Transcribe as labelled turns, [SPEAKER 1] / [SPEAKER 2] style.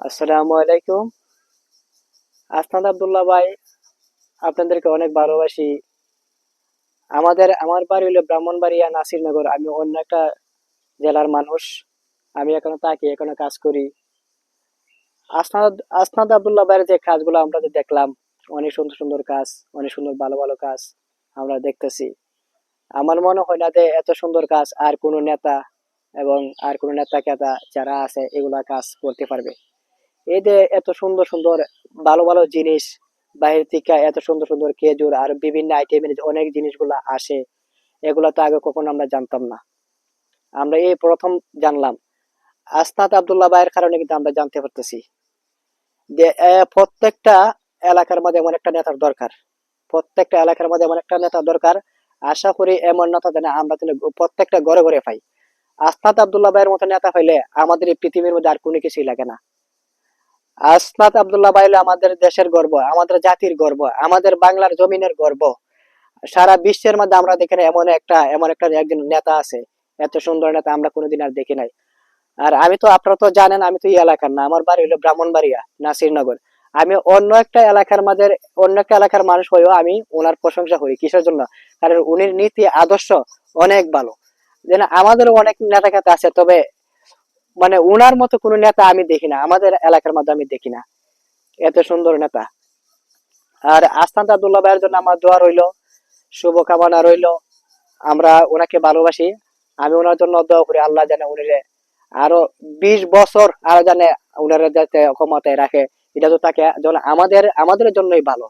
[SPEAKER 1] আসসালামু আলাইকুম। আসনাদ আব্দুল্লাহ ভাই, আপনাদেরকে অনেক ভালোবাসি। আমার বাড়ি হলো ব্রাহ্মণবাড়িয়া নাসিরনগর। আমি অন্য একটা জেলার মানুষ। আমি এখনো থাকি, এখনো কাজ করি। আসনাদ আসনাদ আব্দুল্লাহ ভাইয়ের যে কাজগুলো আমরা যে দেখলাম, অনেক সুন্দর সুন্দর কাজ, অনেক সুন্দর ভালো ভালো কাজ আমরা দেখতেছি। আমার মনে হয় না যে এত সুন্দর কাজ আর কোনো নেতা এবং আর কোনো নেতা কেতা যারা আছে এগুলা কাজ করতে পারবে। এই যে এত সুন্দর সুন্দর ভালো ভালো জিনিস বাইরে থেকে এত সুন্দর সুন্দর খেজুর আর বিভিন্ন আইটেমের অনেক জিনিসগুলা আসে, এগুলা তো আগে কখনো আমরা জানতাম না। আমরা এই প্রথম জানলাম। আসনাদ আব্দুল্লাহ ভাইয়ের কারণে কিন্তু আমরা জানতে পারতেছি যে প্রত্যেকটা এলাকার মধ্যে এমন একটা নেতার দরকার। প্রত্যেকটা এলাকার মধ্যে এমন একটা নেতা দরকার। আশা করি এমন নেতা যেন আমরা যেন প্রত্যেকটা ঘরে ঘরে পাই। আসনাদ আব্দুল্লাহ ভাইয়ের মতো নেতা হইলে আমাদের এই পৃথিবীর মধ্যে আর কোনো কিছুই লাগে না। আসনাদ আব্দুল্লাহ ভাই হলো আমাদের দেশের গর্ব, আমাদের জাতির গর্ব, আমাদের বাংলার জমিনের গর্ব। সারা বিশ্বের মধ্যে আমরা দেখি না এমন একটা একজন নেতা আছে। এত সুন্দর নেতা আমরা কোনোদিন আর দেখি নাই। আর আমি তো, আপনারা তো জানেন, আমি তো এই এলাকার না, আমার বাড়ি হলো ব্রাহ্মণবাড়িয়া নাসিরনগর। আমি অন্য একটা এলাকার মানুষ হয়েও আমি ওনার প্রশংসা করি। কিসের জন্য? কারণ উনির নীতি আদর্শ অনেক ভালো। যেন আমাদেরও অনেক নেতা খেতা আছে, তবে মানে উনার মতো কোনো নেতা আমি দেখি না, আমাদের এলাকার মধ্যে আমি দেখি না এত সুন্দর নেতা। আর আস্তান আব্দুল্লাহ ভাইয়ের জন্য আমার দোয়া রইলো, শুভকামনা রইলো। আমরা ওনাকে ভালোবাসি। আমি ওনার জন্য দোয়া করি, আল্লাহ জানে উনি আরো 20 বছর আরো জানে উনারা যাতে ক্ষমতায় রাখে। এটা তো তাকে আমাদের জন্যই ভালো।